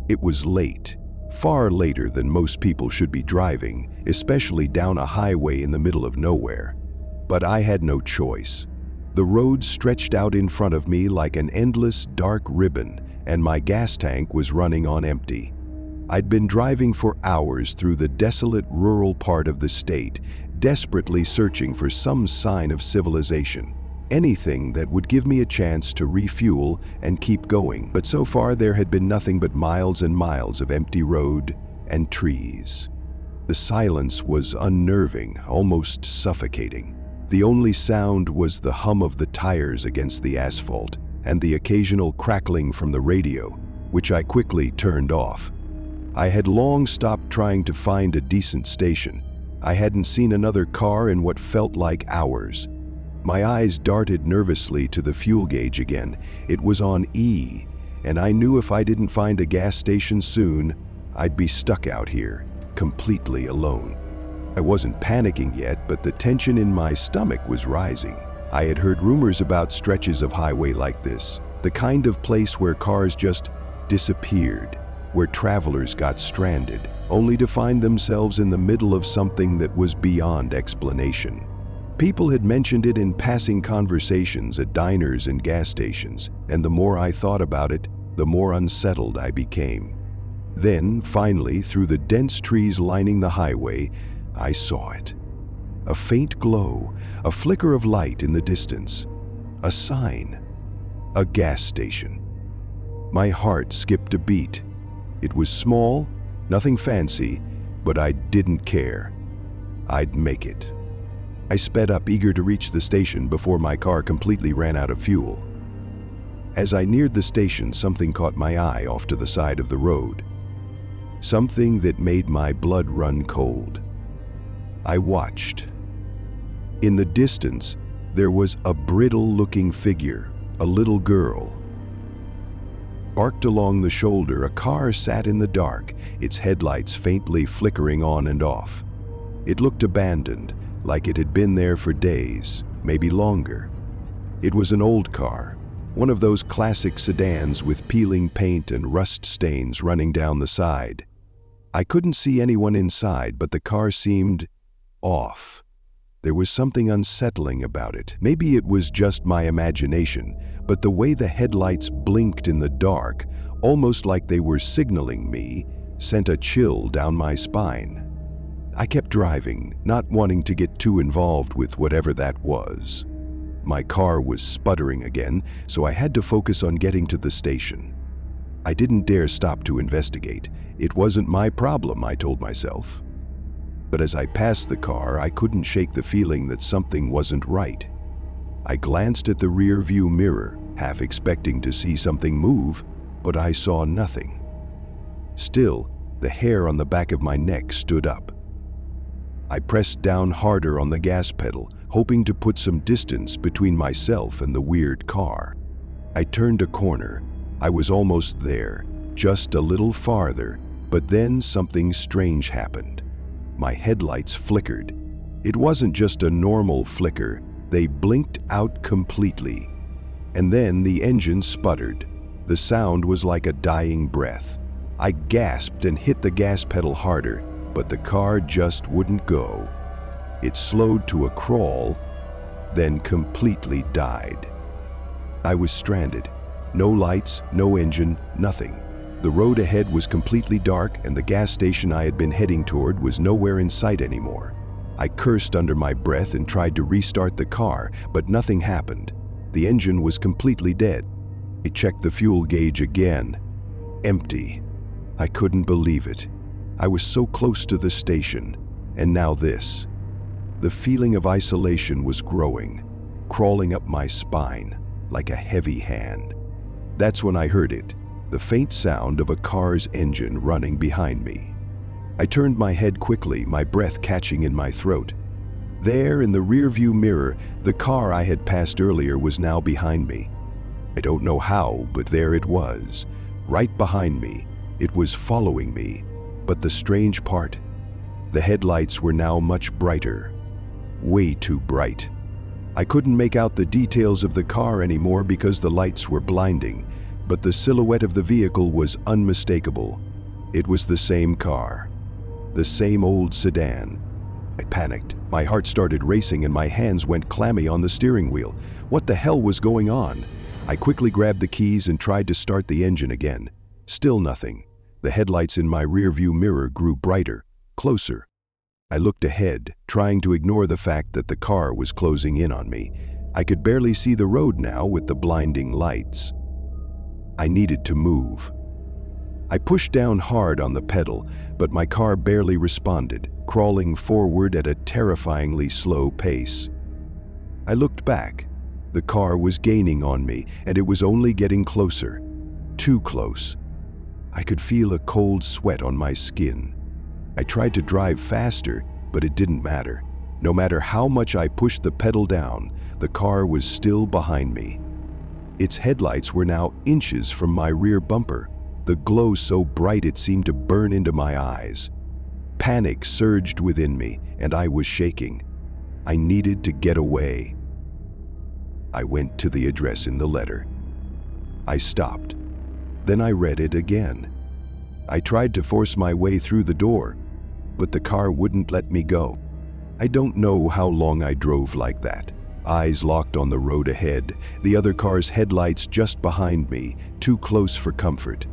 It was late, far later than most people should be driving, especially down a highway in the middle of nowhere. But I had no choice. The road stretched out in front of me like an endless dark ribbon, and my gas tank was running on empty. I'd been driving for hours through the desolate rural part of the state, desperately searching for some sign of civilization. Anything that would give me a chance to refuel and keep going. But so far there had been nothing but miles and miles of empty road and trees. The silence was unnerving, almost suffocating. The only sound was the hum of the tires against the asphalt and the occasional crackling from the radio, which I quickly turned off. I had long stopped trying to find a decent station. I hadn't seen another car in what felt like hours. My eyes darted nervously to the fuel gauge again. It was on E, and I knew if I didn't find a gas station soon, I'd be stuck out here, completely alone. I wasn't panicking yet, but the tension in my stomach was rising. I had heard rumors about stretches of highway like this, the kind of place where cars just disappeared, where travelers got stranded, only to find themselves in the middle of something that was beyond explanation. People had mentioned it in passing conversations at diners and gas stations, and the more I thought about it, the more unsettled I became. Then, finally, through the dense trees lining the highway, I saw it. A faint glow, a flicker of light in the distance. A sign. A gas station. My heart skipped a beat. It was small, nothing fancy, but I didn't care. I'd make it. I sped up, eager to reach the station before my car completely ran out of fuel. As I neared the station, something caught my eye off to the side of the road. Something that made my blood run cold. I watched. In the distance, there was a brittle-looking figure, a little girl. Parked along the shoulder, a car sat in the dark, its headlights faintly flickering on and off. It looked abandoned, like it had been there for days, maybe longer. It was an old car, one of those classic sedans with peeling paint and rust stains running down the side. I couldn't see anyone inside, but the car seemed off. There was something unsettling about it. Maybe it was just my imagination, but the way the headlights blinked in the dark, almost like they were signaling me, sent a chill down my spine. I kept driving, not wanting to get too involved with whatever that was. My car was sputtering again, so I had to focus on getting to the station. I didn't dare stop to investigate. It wasn't my problem, I told myself. But as I passed the car, I couldn't shake the feeling that something wasn't right. I glanced at the rear-view mirror, half expecting to see something move, but I saw nothing. Still, the hair on the back of my neck stood up. I pressed down harder on the gas pedal, hoping to put some distance between myself and the weird car. I turned a corner. I was almost there, just a little farther, but then something strange happened. My headlights flickered. It wasn't just a normal flicker, they blinked out completely. And then the engine sputtered. The sound was like a dying breath. I gasped and hit the gas pedal harder, but the car just wouldn't go. It slowed to a crawl, then completely died. I was stranded. No lights, no engine, nothing. The road ahead was completely dark, and the gas station I had been heading toward was nowhere in sight anymore. I cursed under my breath and tried to restart the car, but nothing happened. The engine was completely dead. I checked the fuel gauge again. Empty. I couldn't believe it. I was so close to the station, and now this. The feeling of isolation was growing, crawling up my spine like a heavy hand. That's when I heard it, the faint sound of a car's engine running behind me. I turned my head quickly, my breath catching in my throat. There, in the rearview mirror, the car I had passed earlier was now behind me. I don't know how, but there it was, right behind me. It was following me. But the strange part, the headlights were now much brighter, way too bright. I couldn't make out the details of the car anymore because the lights were blinding, but the silhouette of the vehicle was unmistakable. It was the same car, the same old sedan. I panicked. My heart started racing and my hands went clammy on the steering wheel. What the hell was going on? I quickly grabbed the keys and tried to start the engine again. Still nothing. The headlights in my rearview mirror grew brighter, closer. I looked ahead, trying to ignore the fact that the car was closing in on me. I could barely see the road now with the blinding lights. I needed to move. I pushed down hard on the pedal, but my car barely responded, crawling forward at a terrifyingly slow pace. I looked back. The car was gaining on me, and it was only getting closer. Too close. I could feel a cold sweat on my skin. I tried to drive faster, but it didn't matter. No matter how much I pushed the pedal down, the car was still behind me. Its headlights were now inches from my rear bumper, the glow so bright it seemed to burn into my eyes. Panic surged within me, and I was shaking. I needed to get away. I went to the address in the letter. I stopped. Then I read it again. I tried to force my way through the door, but the car wouldn't let me go. I don't know how long I drove like that. Eyes locked on the road ahead, the other car's headlights just behind me, too close for comfort.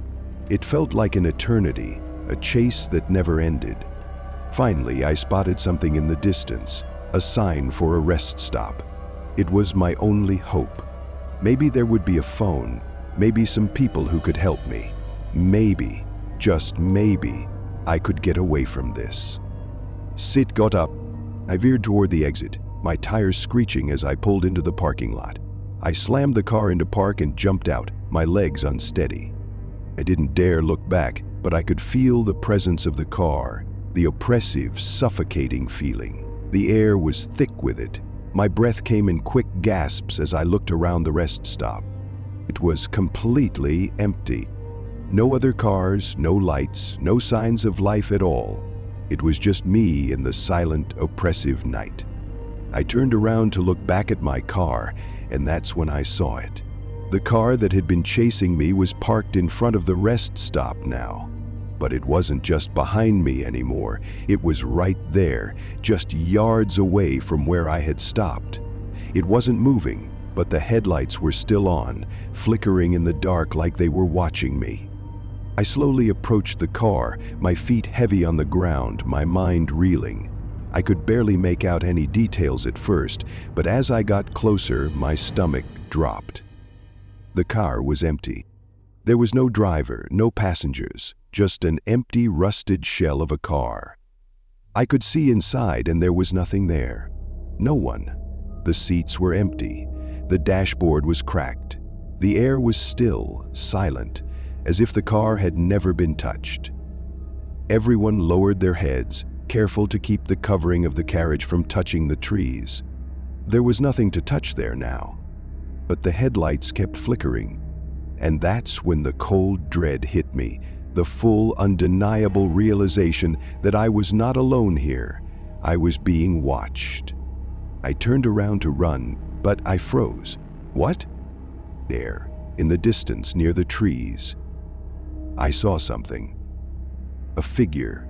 It felt like an eternity, a chase that never ended. Finally, I spotted something in the distance, a sign for a rest stop. It was my only hope. Maybe there would be a phone, maybe some people who could help me. Maybe, just maybe, I could get away from this. Sid got up. I veered toward the exit, my tires screeching as I pulled into the parking lot. I slammed the car into park and jumped out, my legs unsteady. I didn't dare look back, but I could feel the presence of the car, the oppressive, suffocating feeling. The air was thick with it. My breath came in quick gasps as I looked around the rest stop. It was completely empty. No other cars, no lights, no signs of life at all. It was just me in the silent, oppressive night. I turned around to look back at my car, and that's when I saw it. The car that had been chasing me was parked in front of the rest stop now. But it wasn't just behind me anymore. It was right there, just yards away from where I had stopped. It wasn't moving, but the headlights were still on, flickering in the dark like they were watching me. I slowly approached the car, my feet heavy on the ground, my mind reeling. I could barely make out any details at first, but as I got closer, my stomach dropped. The car was empty. There was no driver, no passengers, just an empty, rusted shell of a car. I could see inside, and there was nothing there. No one. The seats were empty. The dashboard was cracked. The air was still, silent, as if the car had never been touched. Everyone lowered their heads, careful to keep the covering of the carriage from touching the trees. There was nothing to touch there now, but the headlights kept flickering. And that's when the cold dread hit me, the full, undeniable realization that I was not alone here. I was being watched. I turned around to run, but I froze. What? There, in the distance near the trees, I saw something. A figure,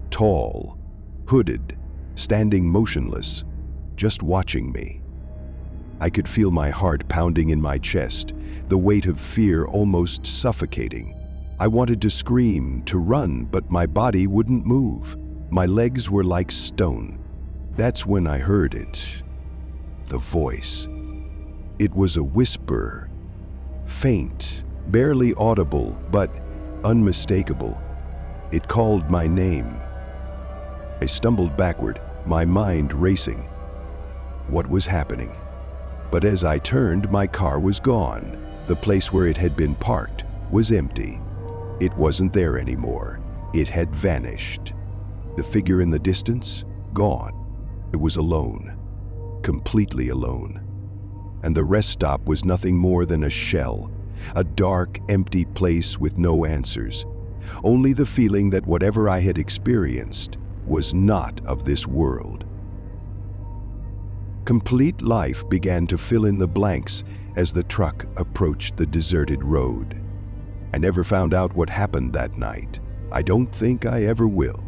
tall, hooded, standing motionless, just watching me. I could feel my heart pounding in my chest, the weight of fear almost suffocating. I wanted to scream, to run, but my body wouldn't move. My legs were like stone. That's when I heard it. The voice. It was a whisper, faint, barely audible, but unmistakable. It called my name. I stumbled backward, my mind racing. What was happening? But as I turned, my car was gone. The place where it had been parked was empty. It wasn't there anymore. It had vanished. The figure in the distance, gone. It was alone, completely alone. And the rest stop was nothing more than a shell, a dark, empty place with no answers. Only the feeling that whatever I had experienced was not of this world. Complete life began to fill in the blanks as the truck approached the deserted road. I never found out what happened that night. I don't think I ever will.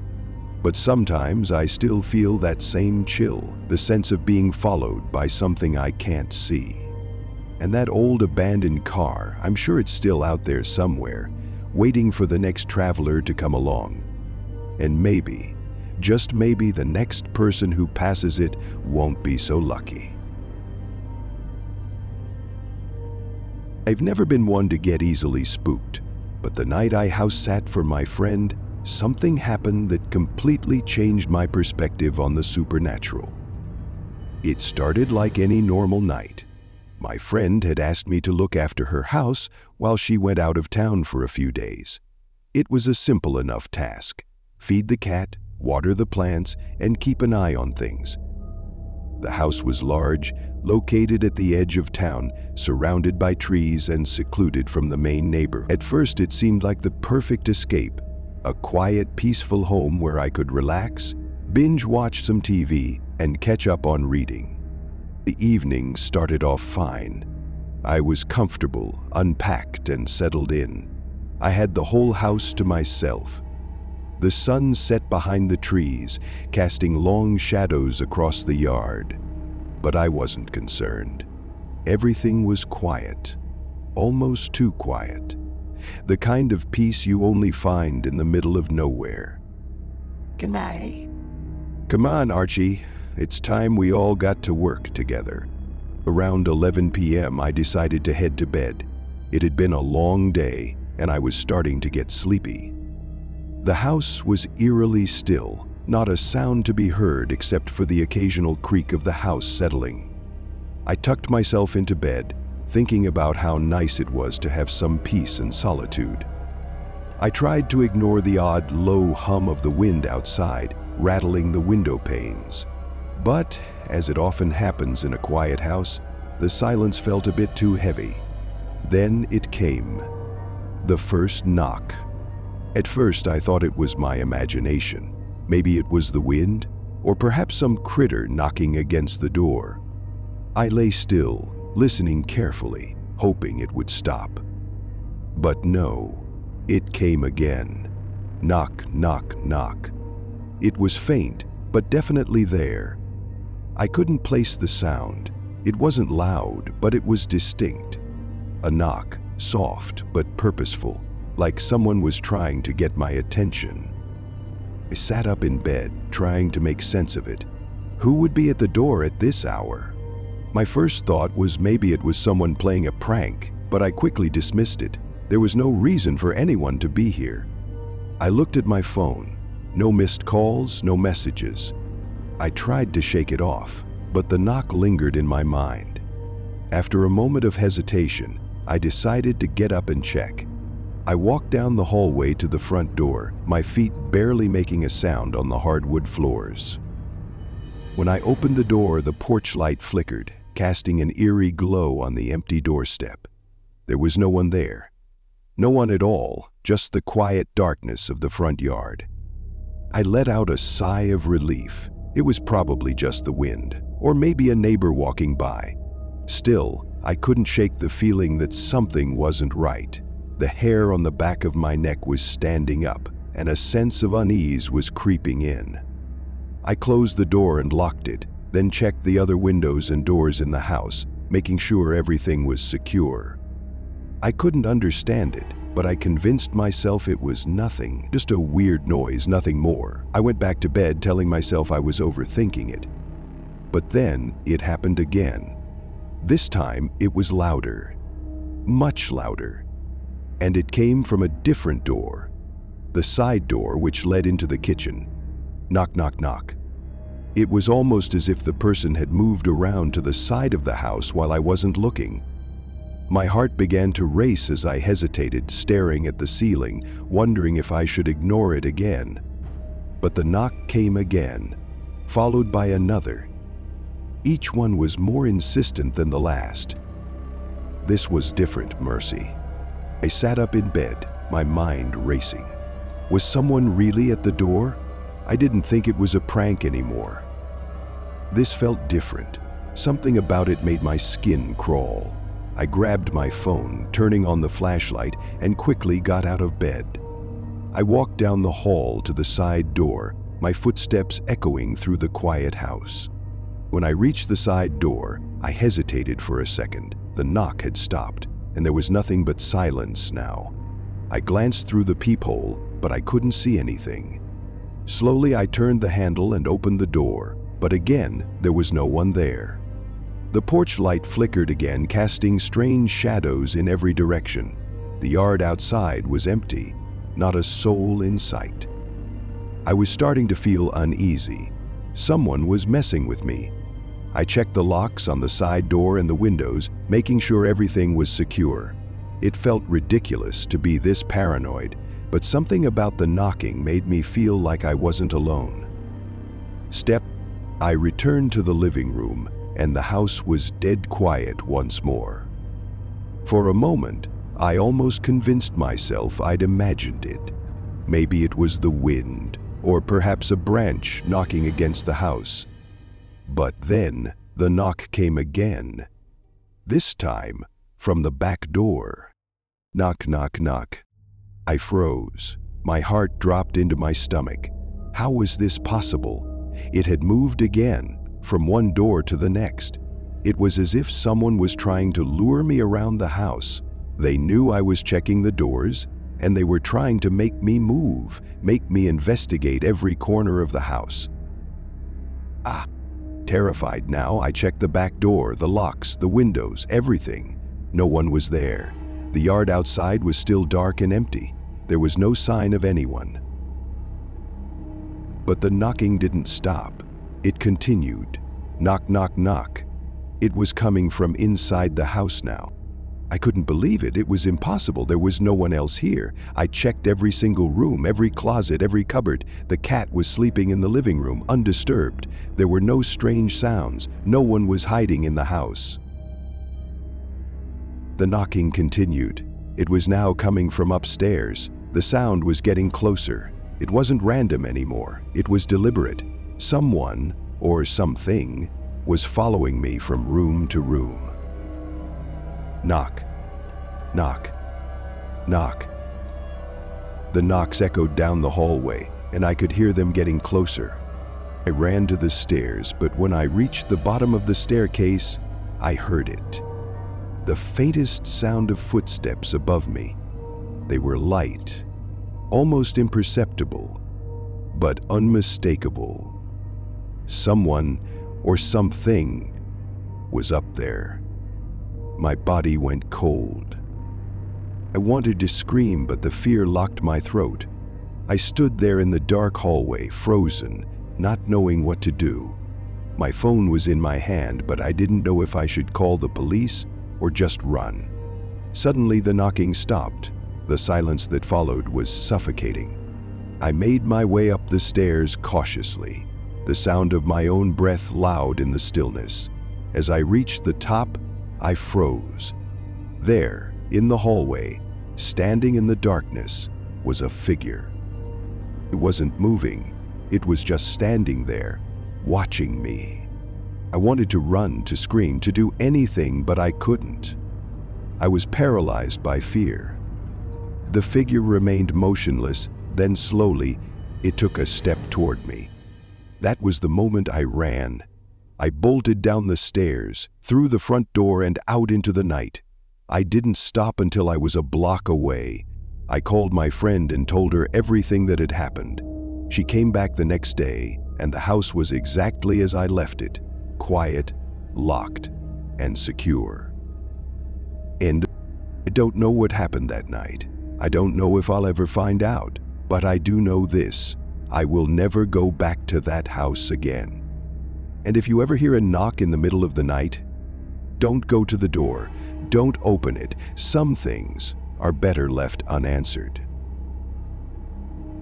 But sometimes I still feel that same chill, the sense of being followed by something I can't see. And that old abandoned car, I'm sure it's still out there somewhere, waiting for the next traveler to come along. And maybe, just maybe, the next person who passes it won't be so lucky. I've never been one to get easily spooked, but the night I house sat for my friend, something happened that completely changed my perspective on the supernatural. It started like any normal night. My friend had asked me to look after her house while she went out of town for a few days. It was a simple enough task: feed the cat, water the plants, and keep an eye on things. The house was large, located at the edge of town, surrounded by trees and secluded from the main neighborhood. At first, it seemed like the perfect escape, a quiet, peaceful home where I could relax, binge-watch some TV, and catch up on reading. The evening started off fine. I was comfortable, unpacked, and settled in. I had the whole house to myself. The sun set behind the trees, casting long shadows across the yard. But I wasn't concerned. Everything was quiet, almost too quiet. The kind of peace you only find in the middle of nowhere. Good night. Come on, Archie. It's time we all got to work together. Around 11 p.m., I decided to head to bed. It had been a long day, and I was starting to get sleepy. The house was eerily still, not a sound to be heard except for the occasional creak of the house settling. I tucked myself into bed, thinking about how nice it was to have some peace and solitude. I tried to ignore the odd, low hum of the wind outside, rattling the window panes. But, as it often happens in a quiet house, the silence felt a bit too heavy. Then it came. The first knock. At first, I thought it was my imagination. Maybe it was the wind, or perhaps some critter knocking against the door. I lay still, listening carefully, hoping it would stop. But no, it came again. Knock, knock, knock. It was faint, but definitely there. I couldn't place the sound. It wasn't loud, but it was distinct. A knock, soft but purposeful, like someone was trying to get my attention. I sat up in bed, trying to make sense of it. Who would be at the door at this hour? My first thought was maybe it was someone playing a prank, but I quickly dismissed it. There was no reason for anyone to be here. I looked at my phone. No missed calls, no messages. I tried to shake it off, but the knock lingered in my mind. After a moment of hesitation, I decided to get up and check. I walked down the hallway to the front door, my feet barely making a sound on the hardwood floors. When I opened the door, the porch light flickered, casting an eerie glow on the empty doorstep. There was no one there. No one at all, just the quiet darkness of the front yard. I let out a sigh of relief. It was probably just the wind, or maybe a neighbor walking by. Still, I couldn't shake the feeling that something wasn't right. The hair on the back of my neck was standing up, and a sense of unease was creeping in. I closed the door and locked it, then checked the other windows and doors in the house, making sure everything was secure. I couldn't understand it, but I convinced myself it was nothing, just a weird noise, nothing more. I went back to bed telling myself I was overthinking it. But then it happened again. This time it was louder, much louder. And it came from a different door, the side door which led into the kitchen. Knock, knock, knock. It was almost as if the person had moved around to the side of the house while I wasn't looking. My heart began to race as I hesitated, staring at the ceiling, wondering if I should ignore it again. But the knock came again, followed by another. Each one was more insistent than the last. This was different, Mercy. I sat up in bed, my mind racing. Was someone really at the door? I didn't think it was a prank anymore. This felt different. Something about it made my skin crawl. I grabbed my phone, turning on the flashlight, and quickly got out of bed. I walked down the hall to the side door, my footsteps echoing through the quiet house. When I reached the side door, I hesitated for a second. The knock had stopped, and there was nothing but silence now. I glanced through the peephole, but I couldn't see anything. Slowly, I turned the handle and opened the door, but again, there was no one there. The porch light flickered again, casting strange shadows in every direction. The yard outside was empty, not a soul in sight. I was starting to feel uneasy. Someone was messing with me. I checked the locks on the side door and the windows, making sure everything was secure. It felt ridiculous to be this paranoid, but something about the knocking made me feel like I wasn't alone. I returned to the living room, and the house was dead quiet once more. For a moment, I almost convinced myself I'd imagined it. Maybe it was the wind, or perhaps a branch knocking against the house. But then the knock came again. This time from the back door. Knock, knock, knock. I froze. My heart dropped into my stomach. How was this possible? It had moved again, from one door to the next. It was as if someone was trying to lure me around the house. They knew I was checking the doors, and they were trying to make me move, make me investigate every corner of the house. Terrified now, I checked the back door, the locks, the windows, everything. No one was there. The yard outside was still dark and empty. There was no sign of anyone. But the knocking didn't stop. It continued. Knock, knock, knock. It was coming from inside the house now. I couldn't believe it. It was impossible. There was no one else here. I checked every single room, every closet, every cupboard. The cat was sleeping in the living room, undisturbed. There were no strange sounds. No one was hiding in the house. The knocking continued. It was now coming from upstairs. The sound was getting closer. It wasn't random anymore. It was deliberate. Someone, or something, was following me from room to room. Knock, knock, knock. The knocks echoed down the hallway, and I could hear them getting closer. I ran to the stairs, but when I reached the bottom of the staircase, I heard it. The faintest sound of footsteps above me. They were light, almost imperceptible, but unmistakable. Someone or something was up there. My body went cold. I wanted to scream, but the fear locked my throat. I stood there in the dark hallway, frozen, not knowing what to do. My phone was in my hand, but I didn't know if I should call the police or just run. Suddenly, the knocking stopped. The silence that followed was suffocating. I made my way up the stairs cautiously, the sound of my own breath loud in the stillness. As I reached the top, I froze. There, in the hallway, standing in the darkness, was a figure. It wasn't moving. It was just standing there, watching me. I wanted to run, to scream, to do anything, but I couldn't. I was paralyzed by fear. The figure remained motionless, then slowly, it took a step toward me. That was the moment I ran. I bolted down the stairs, through the front door and out into the night. I didn't stop until I was a block away. I called my friend and told her everything that had happened. She came back the next day, and the house was exactly as I left it, quiet, locked, and secure. And I don't know what happened that night. I don't know if I'll ever find out, but I do know this: I will never go back to that house again. And if you ever hear a knock in the middle of the night, don't go to the door. Don't open it. Some things are better left unanswered.